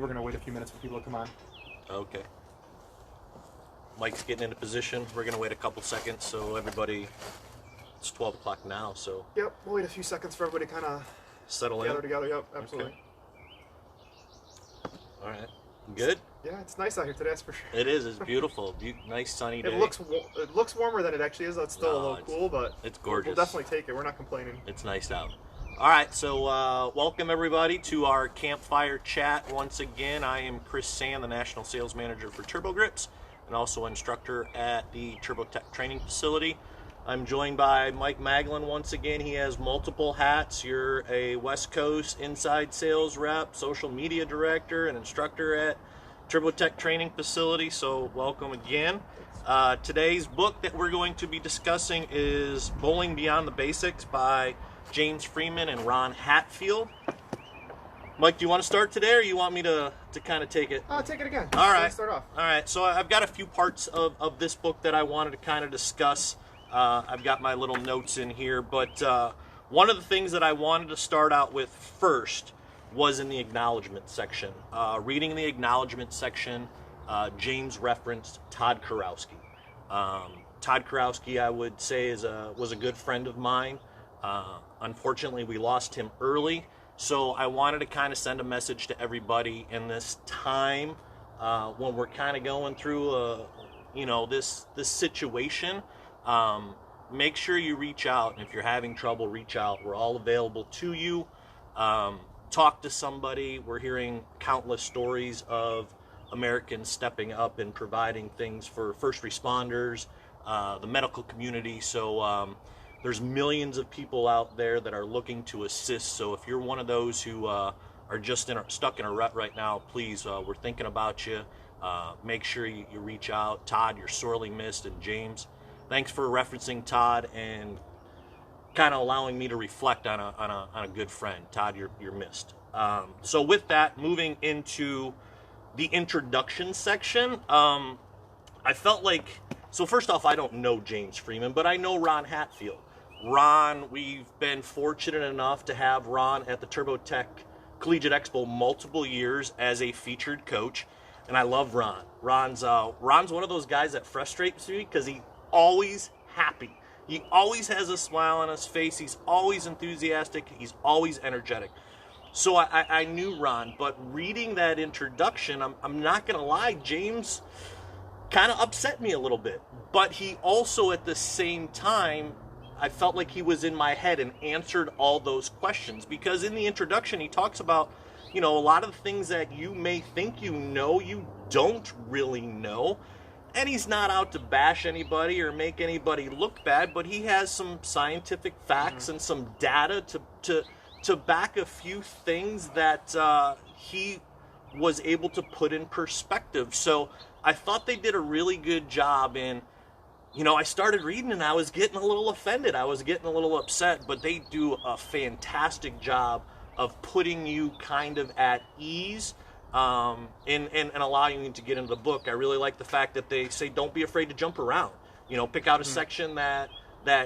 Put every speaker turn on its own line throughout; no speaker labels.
We're going to wait a few minutes for people to come on.
Okay. Mike's getting into position. We're going to wait a couple seconds so everybody, it's 12 o'clock now, so.
Yep, we'll wait a few seconds for everybody to kind of
settle
gather
in
together. Yep, absolutely.
Okay. All right. Good?
Yeah, it's nice out here today, that's for sure.
It is. It's beautiful. Nice sunny day.
It looks warmer than it actually is. It's still a little cool, but
it's gorgeous.
We'll definitely take it. We're not complaining.
It's nice out. All right, so welcome everybody to our Campfire chat. Once again, I am Chris Sand, the National Sales Manager for Turbo Grips, and also instructor at the TurboTech Training Facility. I'm joined by Mike Maglin once again. He has multiple hats. You're a West Coast inside sales rep, social media director, and instructor at TurboTech Training Facility, so welcome again. Today's book that we're going to be discussing is Bowling Beyond the Basics by James Freeman and Ron Hatfield. Mike, do you want to start today, or you want me to kind of take it?
Take it again.
All right.
Let's start off.
All right. So I've got a few parts of this book that I wanted to kind of discuss. I've got my little notes in here, but one of the things that I wanted to start out with first was in the acknowledgement section. Reading the acknowledgement section, James referenced Todd Kurowski. Todd Kurowski, I would say, was a good friend of mine. Unfortunately, we lost him early, so I wanted to kind of send a message to everybody in this time when we're kind of going through this situation. Make sure you reach out, and if you're having trouble, reach out. We're all available to you. Talk to somebody. We're hearing countless stories of Americans stepping up and providing things for first responders, the medical community. So there's millions of people out there that are looking to assist. So if you're one of those who are just stuck in a rut right now, please, we're thinking about you. Make sure you reach out. Todd, you're sorely missed, and James, thanks for referencing Todd and kind of allowing me to reflect on a good friend. Todd, you're missed. So with that, moving into the introduction section, I felt like, so first off, I don't know James Freeman, but I know Ron Hatfield. Ron, we've been fortunate enough to have Ron at the TurboTech Collegiate Expo multiple years as a featured coach, and I love Ron. Ron's one of those guys that frustrates me because he's always happy. He always has a smile on his face. He's always enthusiastic. He's always energetic. So I knew Ron, but reading that introduction, I'm not going to lie, James kind of upset me a little bit. But he also, at the same time, I felt like he was in my head and answered all those questions. Because in the introduction, he talks about, a lot of the things that you may think you know, you don't really know. And he's not out to bash anybody or make anybody look bad, but he has some scientific facts and some data to back a few things that he was able to put in perspective. So I thought they did a really good job in, I started reading and I was getting a little offended. I was getting a little upset, but they do a fantastic job of putting you kind of at ease and allowing you to get into the book. I really like the fact that they say don't be afraid to jump around. Pick out a section that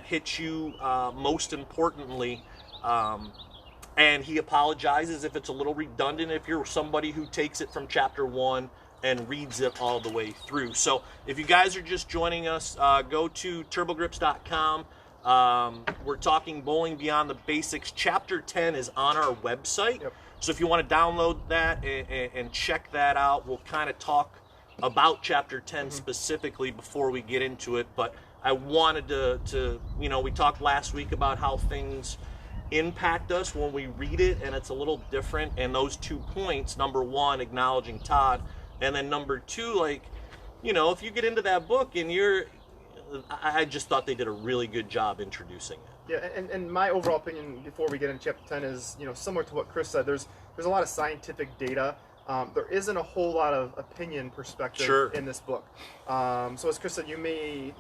hits you most importantly. And he apologizes if it's a little redundant, if you're somebody who takes it from chapter 1 and reads it all the way through. So if you guys are just joining us, go to turbogrips.com. We're talking Bowling Beyond the Basics. Chapter 10 is on our website. Yep. So if you want to download that and check that out, we'll kind of talk about chapter 10 specifically before we get into it. But I wanted to we talked last week about how things impact us when we read it, and it's a little different. And those 2 points, number 1, acknowledging Todd, and then number 2, if you get into that book and I just thought they did a really good job introducing it.
Yeah, and my overall opinion before we get into chapter 10 is, similar to what Chris said. There's a lot of scientific data. There isn't a whole lot of opinion perspective in this book. So as Chris said, you may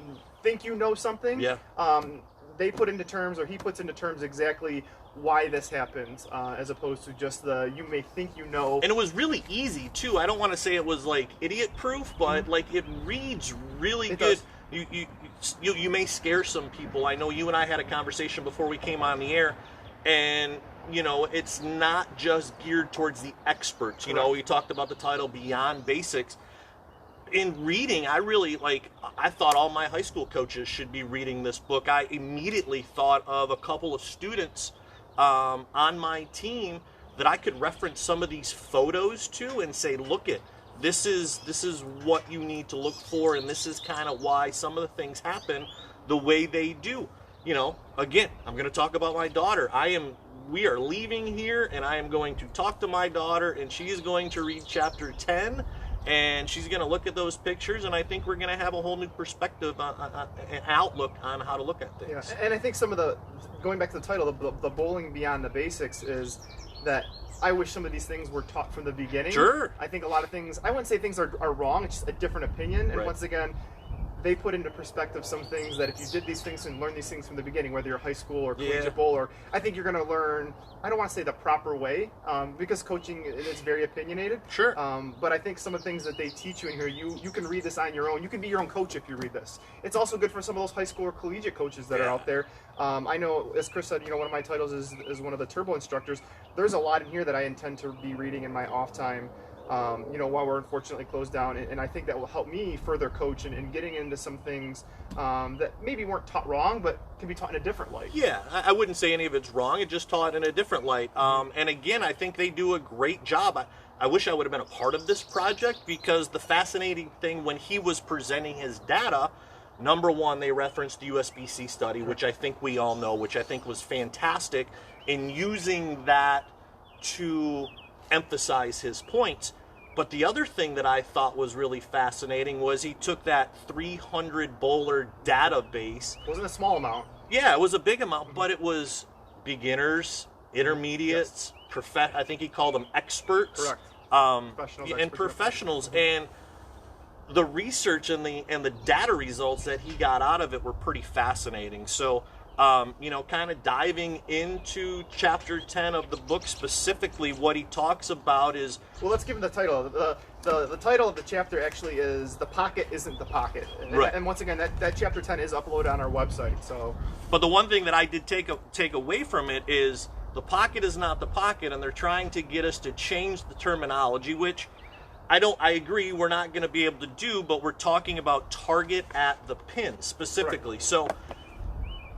think you know something.
Yeah.
They put into terms, or he puts into terms, exactly why this happens, as opposed to just you may think you know.
And it was really easy too. I don't want to say it was like idiot proof, but it reads really good. You may scare some people. I know you and I had a conversation before we came on the air, and it's not just geared towards the experts. You talked about the title Beyond Basics. In reading, I thought all my high school coaches should be reading this book. I immediately thought of a couple of students on my team that I could reference some of these photos to and say, look at, this is what you need to look for, and this is kind of why some of the things happen the way they do. Again, I'm going to talk about my daughter. We are leaving here, and I am going to talk to my daughter, and she is going to read chapter 10, and she's going to look at those pictures, and I think we're going to have a whole new perspective, an outlook on how to look at things.
Yeah, and I think going back to the title, the bowling beyond the basics, is that I wish some of these things were taught from the beginning.
Sure.
I think a lot of things, I wouldn't say things are wrong, it's just a different opinion, and once again, they put into perspective some things that if you did these things and learned these things from the beginning, whether you're high school or collegiate bowler, I think you're going to learn, I don't want to say the proper way, because coaching is very opinionated.
Sure.
But I think some of the things that they teach you in here, you can read this on your own. You can be your own coach if you read this. It's also good for some of those high school or collegiate coaches that are out there. I know, as Chris said, one of my titles is one of the turbo instructors. There's a lot in here that I intend to be reading in my off time. While we're unfortunately closed down, and I think that will help me further coach and getting into some things that maybe weren't taught wrong, but can be taught in a different light.
Yeah, I wouldn't say any of it's wrong. It's just taught in a different light. And again, I think they do a great job. I wish I would have been a part of this project, because the fascinating thing when he was presenting his data, number one, they referenced the USBC study, which I think we all know, which I think was fantastic, in using that to emphasize his points. But the other thing that I thought was really fascinating was he took that 300 bowler database.
It wasn't a small amount.
Yeah, it was a big amount, but it was beginners, intermediates, I think he called them experts.
Correct.
Professionals, and professionals. And the research and the data results that he got out of it were pretty fascinating. So kind of diving into chapter 10 of the book, specifically what he talks about is...
Well, let's give him the title. The title of the chapter actually is The Pocket Isn't the Pocket.
Right.
And once again, that chapter 10 is uploaded on our website. So,
but the one thing that I did take away from it is the pocket is not the pocket, and they're trying to get us to change the terminology, which I agree we're not going to be able to do, but we're talking about target at the pin specifically. Right. So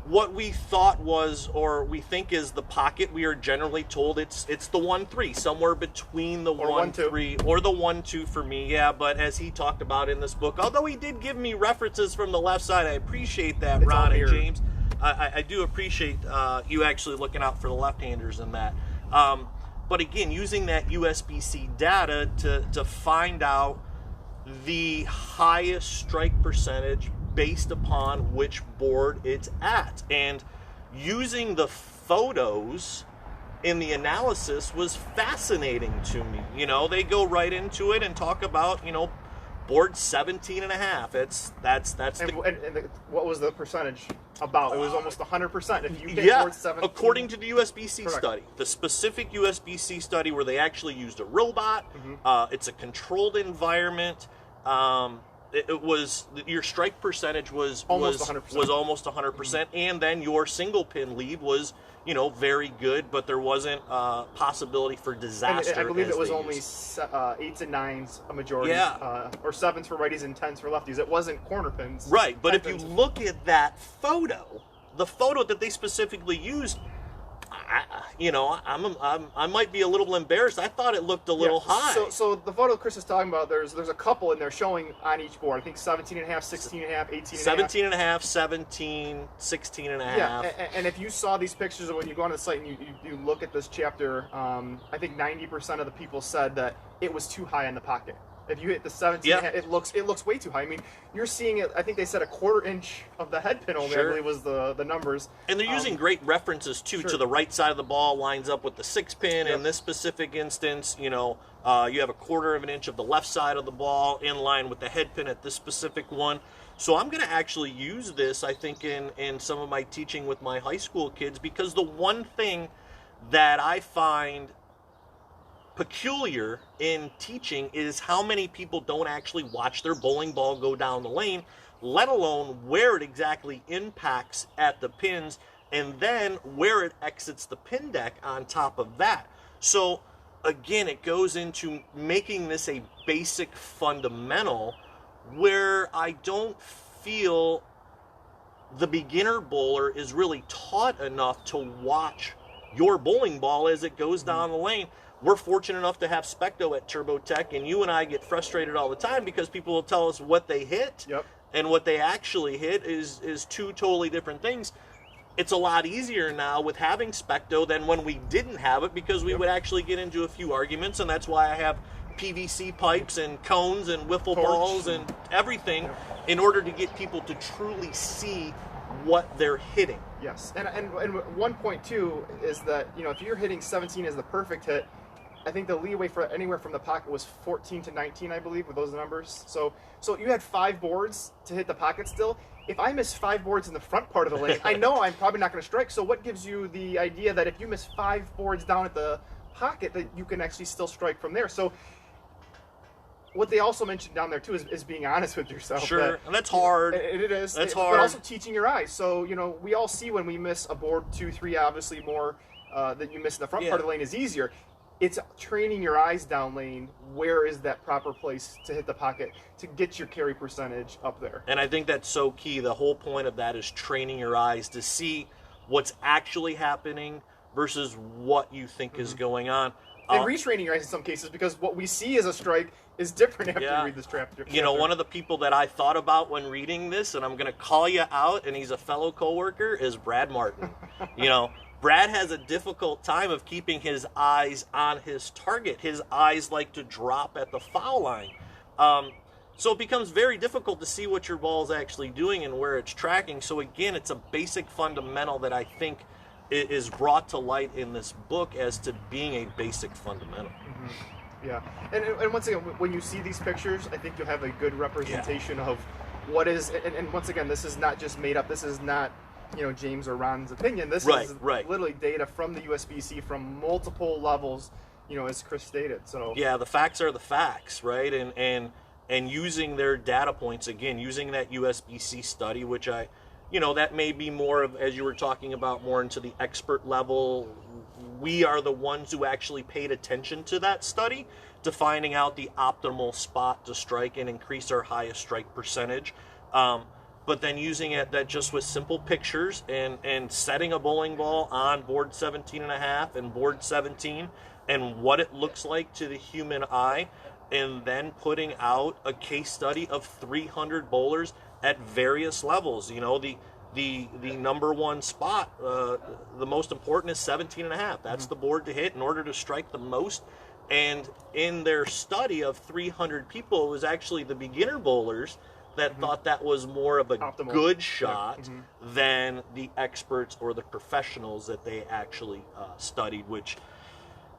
what we thought was, or we think is the pocket, we are generally told it's the 1-3, somewhere between the 1-3 or the 1-2 for me. Yeah, but as he talked about in this book, although he did give me references from the left side, I appreciate that, it's Ron and James. I do appreciate you actually looking out for the left-handers in that. But again, using that USBC data to find out the highest strike percentage based upon which board it's at. And using the photos in the analysis was fascinating to me. They go right into it and talk about, board 17.5.
What was the percentage about? It was almost 100%. If you get board 17.
According to the USBC study, the specific USBC study where they actually used a robot, it's a controlled environment. It was your strike percentage was almost 100%, and then your single pin lead was very good, but there wasn't a possibility for disaster.
And I believe it was only 8s and 9s a majority, or 7s for righties and 10s for lefties. It wasn't corner pins.
Right, but if you look at that photo, the photo that they specifically used, I might be a little embarrassed. I thought it looked a little high.
So the photo Chris is talking about, there's a couple in there showing on each board. I think 17.5, 16.5, 18.5.
17.5, 17, 16.5.
Yeah, and if you saw these pictures, when you go on the site and you look at this chapter, I think 90% of the people said that it was too high in the pocket. If you hit the 17, it looks way too high. I mean, you're seeing it. I think they said a 1/4 inch of the head pin only. I believe was the numbers.
And they're using great references too. To the right side of the ball lines up with the 6 pin. In this specific instance, you have a 1/4 of an inch of the left side of the ball in line with the head pin at this specific one. So I'm going to actually use this, I think, in some of my teaching with my high school kids, because the one thing that I find peculiar in teaching is how many people don't actually watch their bowling ball go down the lane, let alone where it exactly impacts at the pins. and then where it exits the pin deck on top of that. So again, it goes into making this a basic fundamental where I don't feel the beginner bowler is really taught enough to watch your bowling ball as it goes down the lane. We're fortunate enough to have Specto at TurboTech, and you and I get frustrated all the time because people will tell us what they hit, and what they actually hit is two totally different things. It's a lot easier now with having Specto than when we didn't have it, because we would actually get into a few arguments, and that's why I have PVC pipes and cones and wiffle balls and everything in order to get people to truly see what they're hitting.
Yes, and one point too is that, you know, if you're hitting 17 as the perfect hit, I think the leeway for anywhere from the pocket was 14 to 19, I believe, with those numbers. So you had 5 boards to hit the pocket still. If I miss 5 boards in the front part of the lane, I know I'm probably not going to strike. So what gives you the idea that if you miss 5 boards down at the pocket, that you can actually still strike from there? So what they also mentioned down there too is being honest with yourself.
Sure, and that's hard.
It is.
That's hard.
But also teaching your eyes. So, you know, we all see when we miss a board 2, 3, obviously more that you miss in the front part of the lane is easier. It's training your eyes down lane. Where is that proper place to hit the pocket to get your carry percentage up there?
And I think that's so key. The whole point of that is training your eyes to see what's actually happening versus what you think is going on.
And retraining your eyes in some cases, because what we see as a strike is different after you read this chapter.
You know, one of the people that I thought about when reading this, and I'm going to call you out, and he's a fellow coworker, is Brad Martin. You know, Brad has a difficult time of keeping his eyes on his target. His eyes like to drop at the foul line. So it becomes very difficult to see what your ball is actually doing and where it's tracking. So again, it's a basic fundamental that I think is brought to light in this book as to being a basic fundamental.
Yeah, and once again, when you see these pictures, I think you'll have a good representation of what is, and once again, this is not just made up. This is not, you know, James or Ron's opinion. This is literally data from the USBC from multiple levels, you know, as Chris stated. So
yeah, the facts are the facts, right? And using their data points, again, using that USBC study, which you know, that may be more of, as you were talking about, more into the expert level. We are the ones who actually paid attention to that study, to finding out the optimal spot to strike and increase our highest strike percentage. But then using it that just with simple pictures and setting a bowling ball on board 17.5 and board 17 and what it looks like to the human eye, and then putting out a case study of 300 bowlers at various levels. You know, the number one spot, the most important is 17.5. That's the board to hit in order to strike the most. And in their study of 300 people, it was actually the beginner bowlers that thought that was more of a optimal, good shot than the experts or the professionals that they actually studied, which,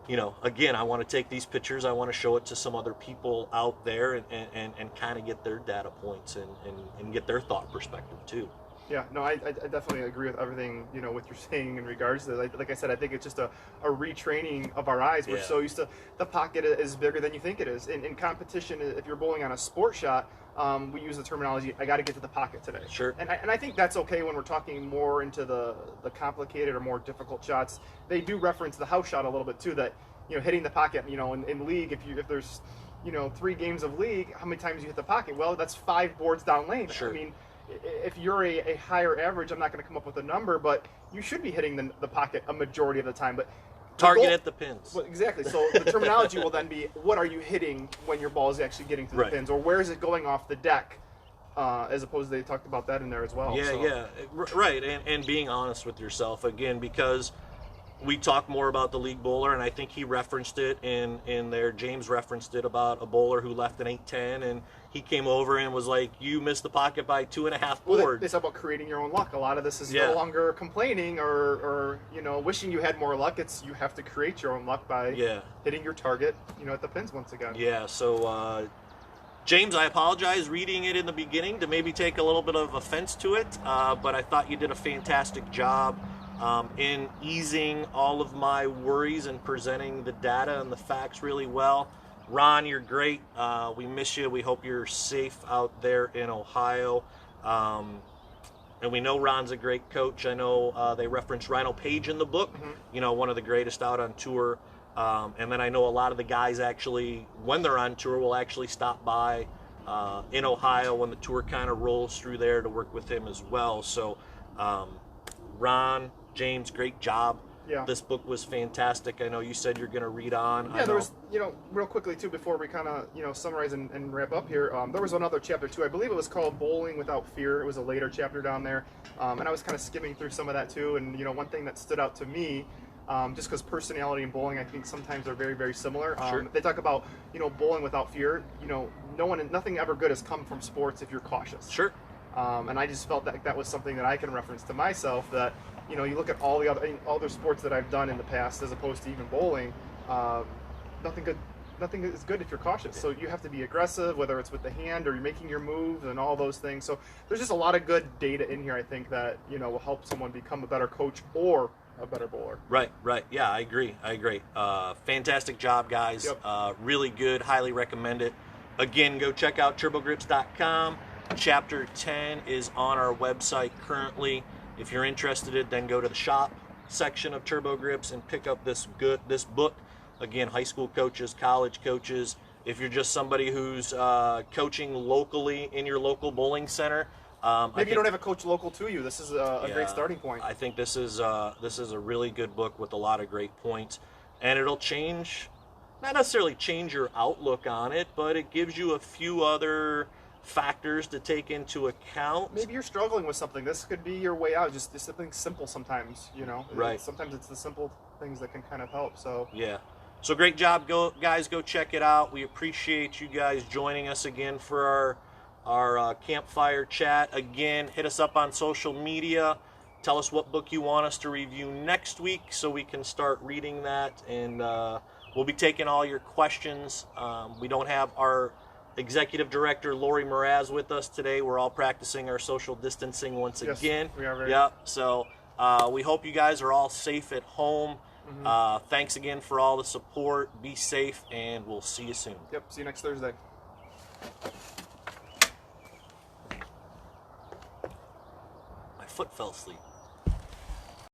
you know, again, I want to take these pictures, I want to show it to some other people out there and kind of get their data points and get their thought perspective too.
Yeah, no, I definitely agree with everything, you know, what you're saying in regards to that. Like I said, I think it's just a retraining of our eyes. We're so used to the pocket is bigger than you think it is. In competition, if you're bowling on a sport shot, we use the terminology, I got to get to the pocket today.
Sure.
And I think that's okay when we're talking more into the complicated or more difficult shots. They do reference the house shot a little bit too, that, you know, hitting the pocket, you know, in league, if there's, you know, 3 games of league, how many times you hit the pocket? Well, that's 5 boards down lane.
Sure.
I mean, if you're a higher average, I'm not going to come up with a number, but you should be hitting the pocket a majority of the time. But
target at the pins.
Well, exactly. So the terminology will then be, what are you hitting when your ball is actually getting to the pins, or where is it going off the deck? As opposed to, they talked about that in there as well.
Yeah, right. And being honest with yourself again, because we talk more about the league bowler, and I think he referenced it in there. James referenced it about a bowler who left an 8-10, and he came over and was like, you missed the pocket by 2.5 boards.
Well, it's about creating your own luck. A lot of this is no longer complaining or you know, wishing you had more luck. It's you have to create your own luck by hitting your target, you know, at the pins once again.
Yeah, so James, I apologize reading it in the beginning to maybe take a little bit of offense to it, but I thought you did a fantastic job in easing all of my worries and presenting the data and the facts really well. Ron, you're great. We miss you. We hope you're safe out there in Ohio. And we know Ron's a great coach. I know they reference Rhino Page in the book, you know, one of the greatest out on tour. And then I know a lot of the guys actually, when they're on tour, will actually stop by in Ohio when the tour kind of rolls through there to work with him as well. So Ron, James, great job.
Yeah.
This book was fantastic. I know you said you're going to read on.
Yeah, there was, you know, real quickly too, before we kind of, you know, summarize and wrap up here, there was another chapter too. I believe it was called Bowling Without Fear. It was a later chapter down there. And I was kind of skimming through some of that too. And, you know, one thing that stood out to me, just because personality and bowling, I think sometimes are very, very similar.
Sure.
They talk about, you know, bowling without fear. You know, nothing ever good has come from sports if you're cautious.
Sure.
And I just felt that that was something that I can reference to myself, that, you know, you look at all the other sports that I've done in the past, as opposed to even bowling, nothing is good if you're cautious. So you have to be aggressive, whether it's with the hand or you're making your moves and all those things. So there's just a lot of good data in here, I think, that, you know, will help someone become a better coach or a better bowler.
Right. Yeah, I agree. Fantastic job, guys.
Yep.
Really good. Highly recommend it. Again, go check out turbogrips.com. Chapter 10 is on our website currently. If you're interested, then go to the shop section of Turbo Grips and pick up this book. Again, high school coaches, college coaches. If you're just somebody who's coaching locally in your local bowling center,
maybe you don't have a coach local to you. This is a great starting point.
I think this is a really good book with a lot of great points, and it'll not necessarily change your outlook on it, but it gives you a few other factors to take into account.
Maybe you're struggling with something. This could be your way out. Just something simple sometimes, you know.
Right.
Sometimes it's the simple things that can kind of help. So
yeah. So great job, guys. Go check it out. We appreciate you guys joining us again for our campfire chat. Again, hit us up on social media. Tell us what book you want us to review next week so we can start reading that, and we'll be taking all your questions. We don't have our Executive Director Lori Mraz with us today. We're all practicing our social distancing once again.
We are very.
Yep. So we hope you guys are all safe at home. Thanks again for all the support. Be safe, and we'll see you soon.
Yep. See you next Thursday.
My foot fell asleep.